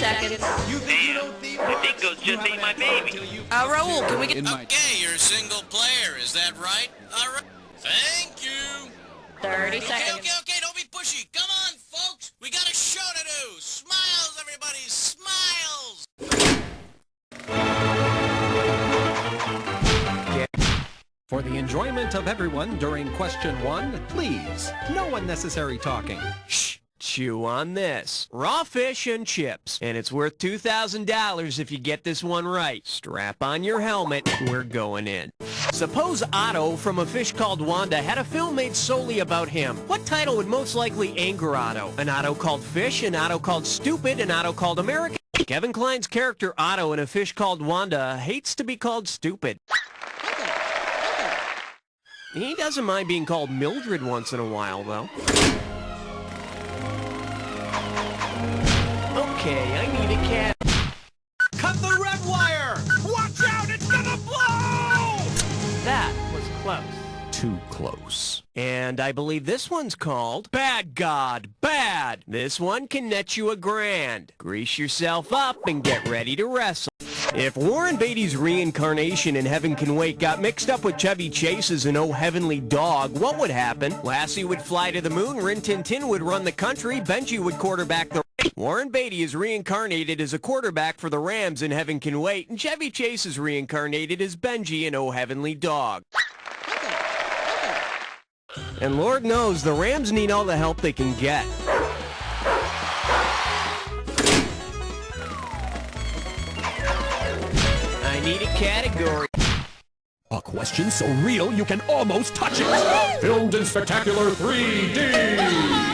seconds. Damn, the dingoes just ate my baby. Raul, can we get... Okay, you're a single player, is that right? All right. Thank you. 30 seconds. Okay, don't be pushy. Come on, folks. We got a show to do. Smiles, everybody, smiles. For the enjoyment of everyone during question 1, please, no unnecessary talking. Shh. Chew on this. Raw fish and chips. And it's worth $2,000 if you get this one right. Strap on your helmet. We're going in. Suppose Otto from A Fish Called Wanda had a film made solely about him. What title would most likely anger Otto? An Otto called Fish, an Otto called Stupid, an Otto called American? Kevin Kline's character Otto in A Fish Called Wanda hates to be called stupid. He doesn't mind being called Mildred once in a while, though. Okay, I need a cat. Cut the red wire! Watch out, it's gonna blow! That was close. Too close. And I believe this one's called Bad God Bad. This one can net you $1,000. Grease yourself up and get ready to wrestle. If Warren Beatty's reincarnation in Heaven Can Wait got mixed up with Chevy Chase's in Oh Heavenly Dog, what would happen? Lassie would fly to the moon, Rin Tin Tin would run the country, Benji would quarterback the... Warren Beatty is reincarnated as a quarterback for the Rams in Heaven Can Wait, and Chevy Chase is reincarnated as Benji in Oh Heavenly Dog. And Lord knows, the Rams need all the help they can get. I need a category. A question so real you can almost touch it. Filmed in spectacular 3D.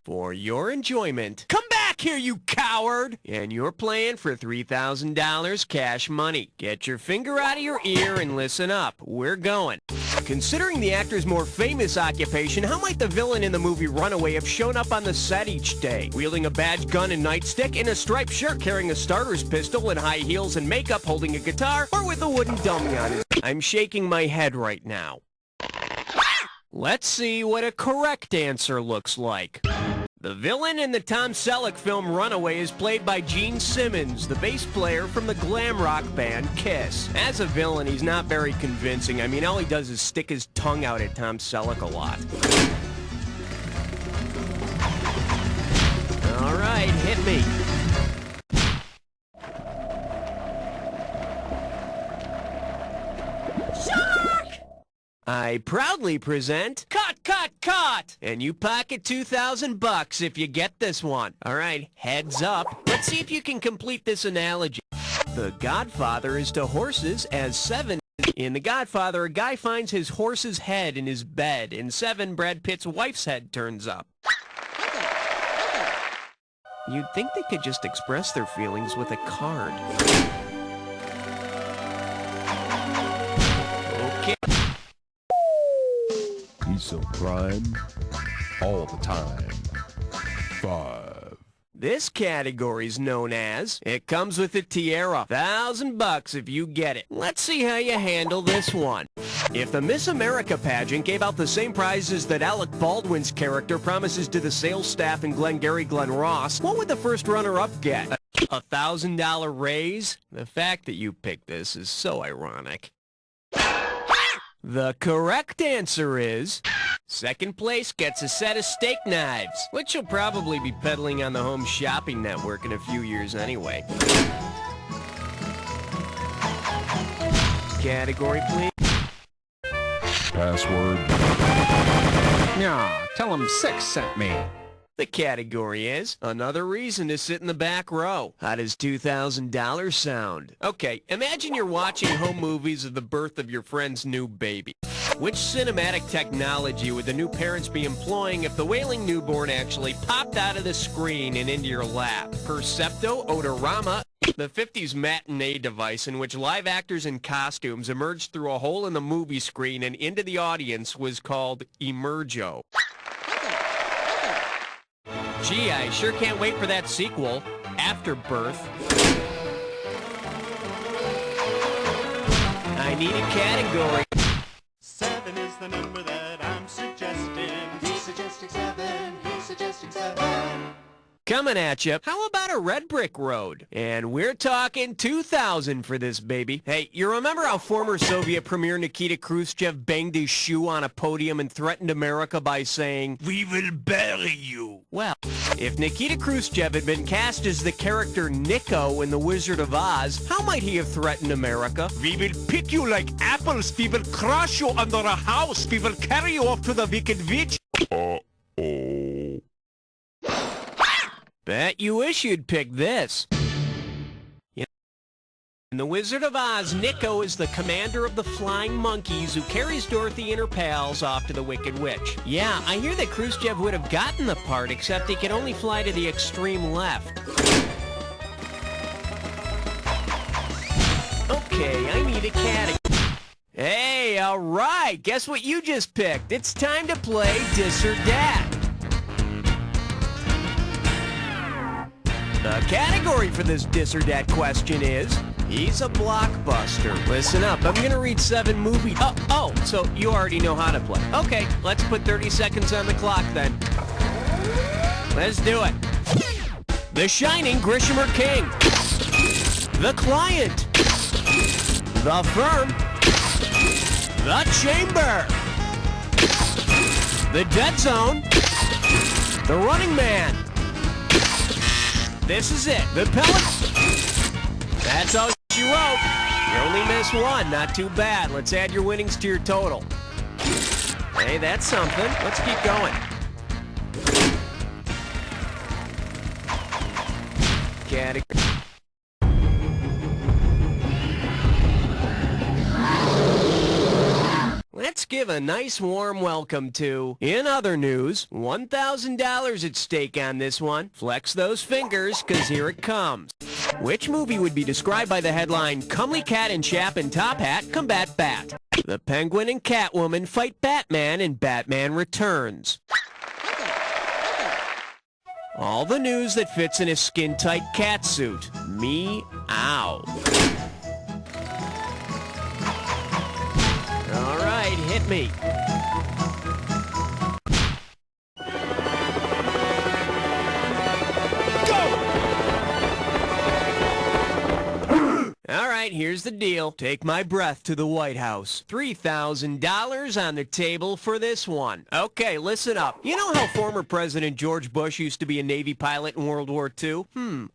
For your enjoyment, come back here, you coward! And you're playing for $3,000 cash money. Get your finger out of your ear and listen up. We're going. Considering the actor's more famous occupation, how might the villain in the movie Runaway have shown up on the set each day? Wielding a badge, gun, and nightstick, in a striped shirt, carrying a starter's pistol, in high heels and makeup, holding a guitar, or with a wooden dummy on his... I'm shaking my head right now. Let's see what a correct answer looks like. The villain in the Tom Selleck film Runaway is played by Gene Simmons, the bass player from the glam rock band Kiss. As a villain, he's not very convincing. I mean, all he does is stick his tongue out at Tom Selleck a lot. All right, hit me. I proudly present Cut, Cut, Cut! And you pocket $2,000 if you get this one. All right, heads up. Let's see if you can complete this analogy. The Godfather is to horses as Seven. In The Godfather, a guy finds his horse's head in his bed. In Seven, Brad Pitt's wife's head turns up. You'd think they could just express their feelings with a card. Okay. He's so prime all the time. 5. This category's known as, it comes with a tiara. $1,000 if you get it. Let's see how you handle this one. If the Miss America pageant gave out the same prizes that Alec Baldwin's character promises to the sales staff in Glengarry Glen Ross, what would the first runner-up get? A $1,000 raise? The fact that you picked this is so ironic. The correct answer is... second place gets a set of steak knives, which you'll probably be peddling on the Home Shopping Network in a few years anyway. Category, please. Password. Yeah, tell him 6 sent me. The category is another reason to sit in the back row. How does $2,000 sound? Okay, imagine you're watching home movies of the birth of your friend's new baby. Which cinematic technology would the new parents be employing if the wailing newborn actually popped out of the screen and into your lap? Percepto, Odorama, the 50s matinee device in which live actors in costumes emerged through a hole in the movie screen and into the audience was called Emergo. Gee, I sure can't wait for that sequel, Afterbirth. I need a category. 7 is the number that I'm suggesting. He's suggesting 7. He's suggesting 7. Coming at you. How about a red brick road? And we're talking 2,000 for this baby. Hey, you remember how former Soviet Premier Nikita Khrushchev banged his shoe on a podium and threatened America by saying, "We will bury you"? Well, if Nikita Khrushchev had been cast as the character Nico in The Wizard of Oz, how might he have threatened America? "We will pick you like apples. We will crush you under a house. We will carry you off to the Wicked Witch." Uh-oh. Bet you wish you'd picked this. In The Wizard of Oz, Nico is the commander of the Flying Monkeys who carries Dorothy and her pals off to the Wicked Witch. Yeah, I hear that Khrushchev would have gotten the part, except he can only fly to the extreme left. Okay, I need a category. Hey, all right, guess what you just picked? It's time to play Dis or Dat. The category for this Dis or Dat question is, he's a blockbuster. Listen up, I'm gonna read 7 movies. Oh, so you already know how to play. Okay, let's put 30 seconds on the clock then. Let's do it. The Shining, Grishamer King. The Client. The Firm. The Chamber. The Dead Zone. The Running Man. This is it. The Pellet. That's all she wrote. You only missed one. Not too bad. Let's add your winnings to your total. Hey, that's something. Let's keep going. Category. Let's give a nice warm welcome to, in other news, $1,000 at stake on this one. Flex those fingers, cause here it comes. Which movie would be described by the headline, "Comely Cat in Chap and Top Hat Combat Bat"? The Penguin and Catwoman fight Batman in Batman Returns. All the news that fits in a skin-tight catsuit. Me-ow. All right, hit me. All right, here's the deal. Take my breath to the White House. $3,000 on the table for this one. Okay, listen up. You know how former President George Bush used to be a Navy pilot in World War II?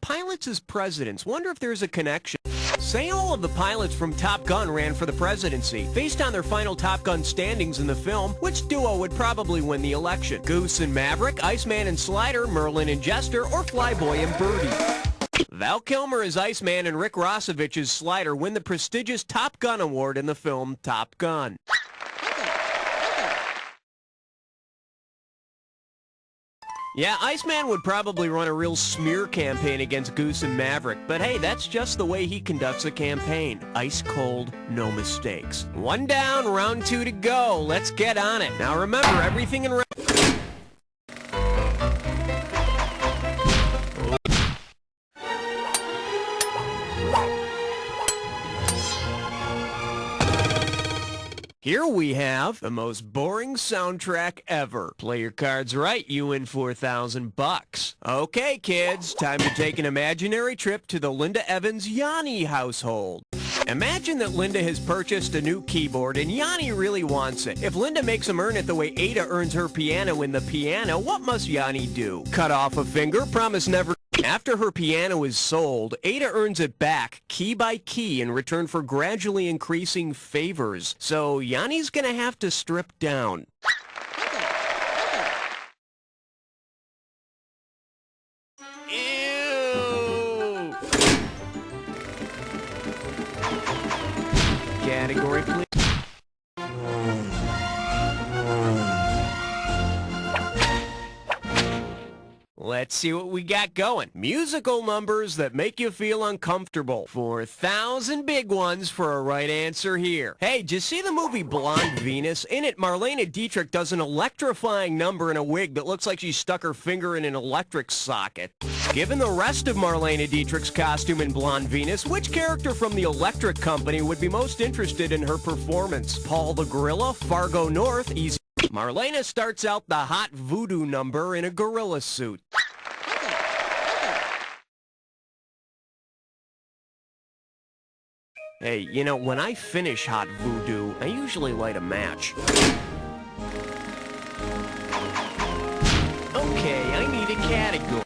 Pilots as presidents. Wonder if there's a connection. Say all of the pilots from Top Gun ran for the presidency. Based on their final Top Gun standings in the film, which duo would probably win the election? Goose and Maverick, Iceman and Slider, Merlin and Jester, or Flyboy and Birdie? Val Kilmer as Iceman and Rick Rossovich as Slider win the prestigious Top Gun Award in the film Top Gun. Yeah, Iceman would probably run a real smear campaign against Goose and Maverick, but hey, that's just the way he conducts a campaign. Ice cold, no mistakes. 1 down, round 2 to go. Let's get on it. Now remember, everything in Here we have the most boring soundtrack ever. Play your cards right, you win $4,000. Okay, kids, time to take an imaginary trip to the Linda Evans Yanni household. Imagine that Linda has purchased a new keyboard and Yanni really wants it. If Linda makes him earn it the way Ada earns her piano in the piano, what must Yanni do? Cut off a finger, promise never... After her piano is sold, Ada earns it back, key by key, in return for gradually increasing favors. So Yanni's gonna have to strip down. Ew! Category, please. Let's see what we got going. Musical numbers that make you feel uncomfortable. 4,000 big ones for a right answer here. Hey, did you see the movie Blonde Venus? In it, Marlene Dietrich does an electrifying number in a wig that looks like she stuck her finger in an electric socket. Given the rest of Marlene Dietrich's costume in Blonde Venus, which character from the Electric Company would be most interested in her performance? Paul the Gorilla, Fargo North, Easy... Marlena starts out the hot voodoo number in a gorilla suit. Hey, you know, when I finish Hot Voodoo, I usually light a match. Okay, I need a category.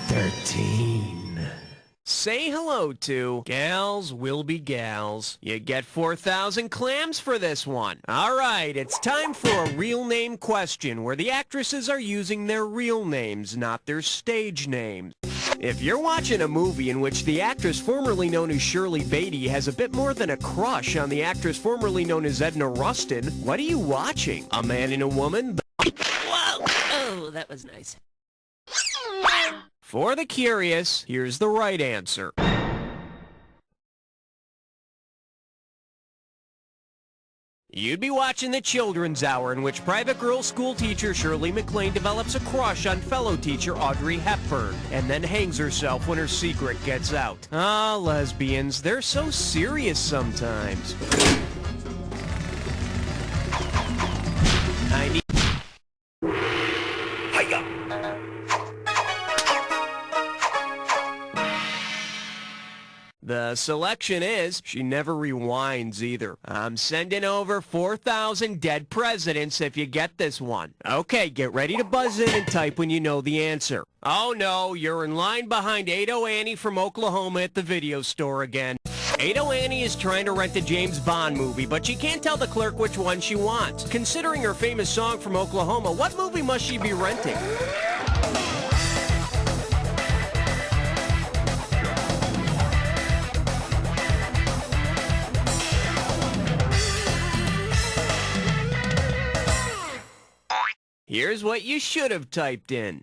13. Say hello to Gals Will Be Gals. You get 4,000 clams for this one. All right, it's time for a real name question where the actresses are using their real names, not their stage names. If you're watching a movie in which the actress formerly known as Shirley Beatty has a bit more than a crush on the actress formerly known as Edna Rustin, what are you watching? A Man and a Woman? Whoa! Oh, that was nice. For the curious, here's the right answer. You'd be watching The Children's Hour, in which private girl school teacher Shirley MacLaine develops a crush on fellow teacher Audrey Hepburn, and then hangs herself when her secret gets out. Ah, lesbians, they're so serious sometimes. I need... The selection is, she never rewinds either. I'm sending over 4,000 dead presidents if you get this one. Okay, get ready to buzz in and type when you know the answer. Oh no, you're in line behind Ado Annie from Oklahoma at the video store again. Ado Annie is trying to rent a James Bond movie, but she can't tell the clerk which one she wants. Considering her famous song from Oklahoma, what movie must she be renting? Here's what you should have typed in.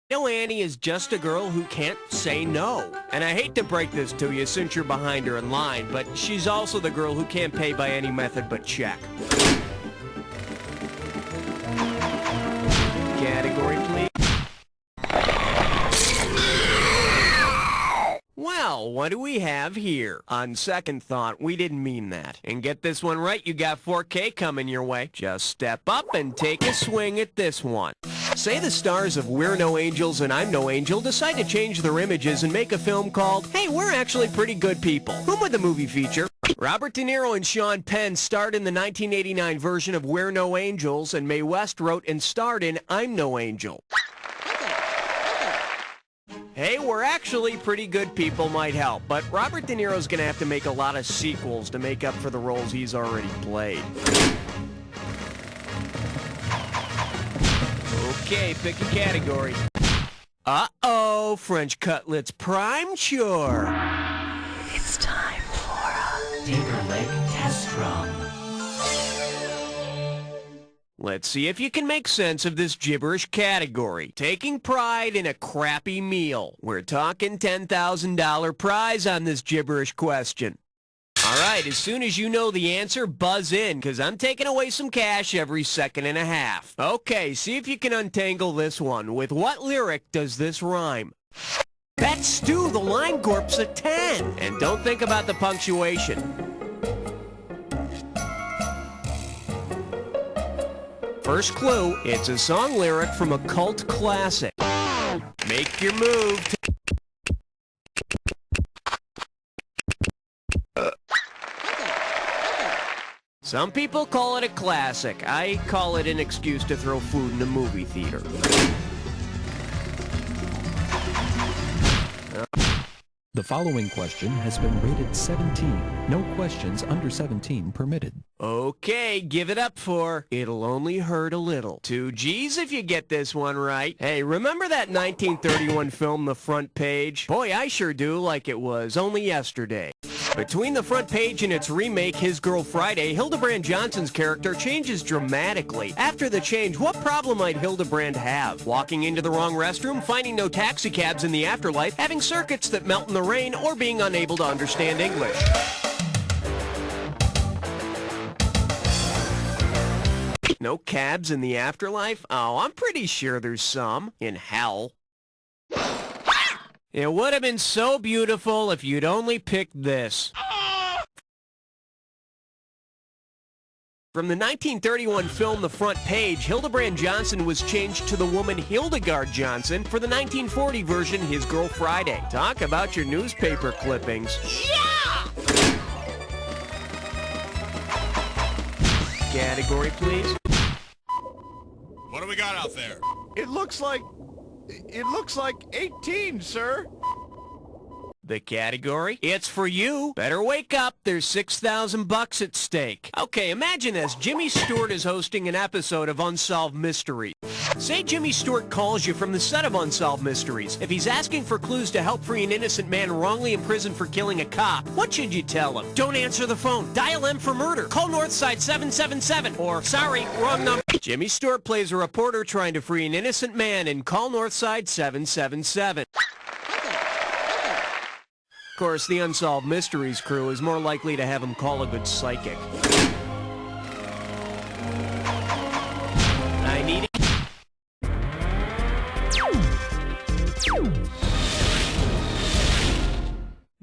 Ado Annie is just a girl who can't say no. And I hate to break this to you since you're behind her in line, but she's also the girl who can't pay by any method but check. Category, please. Well, what do we have here? On second thought, we didn't mean that. And get this one right, you got 4K coming your way. Just step up and take a swing at this one. Say the stars of We're No Angels and I'm No Angel decide to change their images and make a film called, Hey, We're Actually Pretty Good People. Whom would the movie feature? Robert De Niro and Sean Penn starred in the 1989 version of We're No Angels, and Mae West wrote and starred in I'm No Angel. Hey, We're Actually Pretty Good People might help, but Robert De Niro's gonna have to make a lot of sequels to make up for the roles he's already played. Okay, pick a category. Uh-oh, French cutlets prime chore. It's time for a Tater leg test run. Let's see if you can make sense of this gibberish category. Taking pride in a crappy meal. We're talking $10,000 prize on this gibberish question. All right, as soon as you know the answer, buzz in, because I'm taking away some cash every second and a half. Okay, see if you can untangle this one. With what lyric does this rhyme? Bet Stu the Lime Corp's a 10. And don't think about the punctuation. First clue, it's a song lyric from a cult classic. Make your move. Some people call it a classic. I call it an excuse to throw food in a movie theater. The following question has been rated 17. No questions under 17 permitted. Okay, give it up for It'll Only Hurt a Little. 2 G's if you get this one right. Hey, remember that 1931 film, The Front Page? Boy, I sure do, like it was only yesterday. Between The Front Page and its remake, His Girl Friday, Hildebrand Johnson's character changes dramatically. After the change, what problem might Hildebrand have? Walking into the wrong restroom, finding no taxicabs in the afterlife, having circuits that melt in the rain, or being unable to understand English? No cabs in the afterlife? Oh, I'm pretty sure there's some. In hell. It would have been so beautiful if you'd only picked this. From the 1931 film The Front Page, Hildebrand Johnson was changed to the woman Hildegard Johnson for the 1940 version, His Girl Friday. Talk about your newspaper clippings. Yeah! Category, please. What do we got out there? It looks like 18, sir. The category? It's for you. Better wake up. There's $6,000 at stake. Okay, imagine this. Jimmy Stewart is hosting an episode of Unsolved Mysteries. Say Jimmy Stewart calls you from the set of Unsolved Mysteries. If he's asking for clues to help free an innocent man wrongly imprisoned for killing a cop, what should you tell him? Don't answer the phone. Dial M for murder. Call Northside 777. Or, sorry, wrong number. Jimmy Stewart plays a reporter trying to free an innocent man in Call Northside 777. Of course, the Unsolved Mysteries crew is more likely to have him call a good psychic. I need it.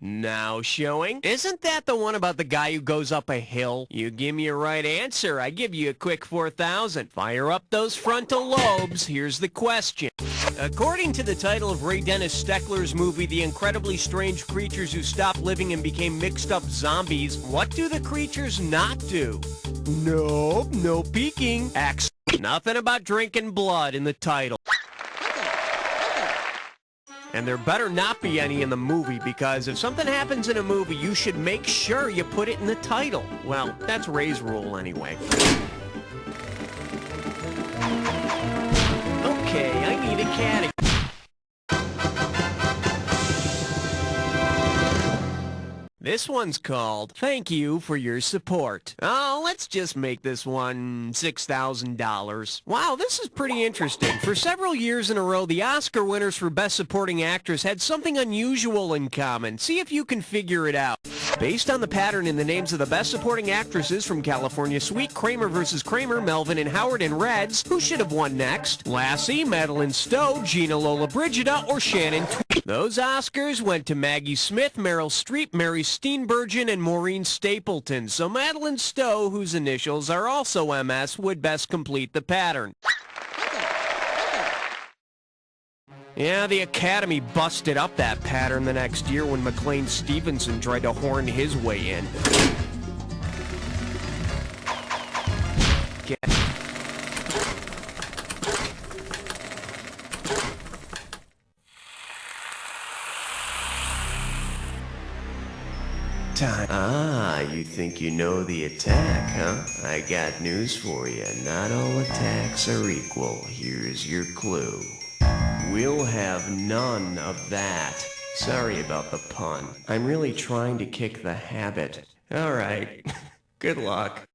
Now showing. Isn't that the one about the guy who goes up a hill? You give me a right answer, I give you a quick 4,000. Fire up those frontal lobes. Here's the question. According to the title of Ray Dennis Steckler's movie, The Incredibly Strange Creatures Who Stopped Living and Became Mixed Up Zombies, what do the creatures not do? Nope, no peeking. Nothing about drinking blood in the title. And there better not be any in the movie, because if something happens in a movie, you should make sure you put it in the title. Well, that's Ray's rule anyway. Okay, I need a category. This one's called Thank You for Your Support. Oh, let's just make this one $6,000. Wow, this is pretty interesting. For several years in a row, the Oscar winners for Best Supporting Actress had something unusual in common. See if you can figure it out. Based on the pattern in the names of the Best Supporting Actresses from California Suite, Kramer vs. Kramer, Melvin and Howard, and Reds, who should have won next? Lassie, Madeline Stowe, Gina Lollobrigida, or Shannon Tweed? Those Oscars went to Maggie Smith, Meryl Streep, Mary Steenburgen, and Maureen Stapleton. So Madeline Stowe, whose initials are also MS, would best complete the pattern. Yeah, the Academy busted up that pattern the next year when McLean Stevenson tried to horn his way in. Time. Ah, you think you know the attack, huh? I got news for you. Not all attacks are equal. Here's your clue. We'll have none of that. Sorry about the pun. I'm really trying to kick the habit. All right. Good luck.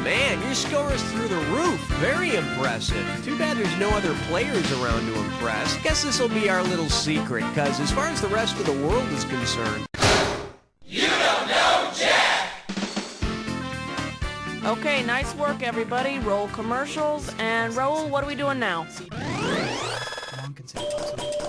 Man, your score is through the roof. Very impressive. Too bad there's no other players around to impress. Guess this will be our little secret, because as far as the rest of the world is concerned... You don't know Jack! Okay, nice work, everybody. Roll commercials. And Raul, what are we doing now? mom can say possible.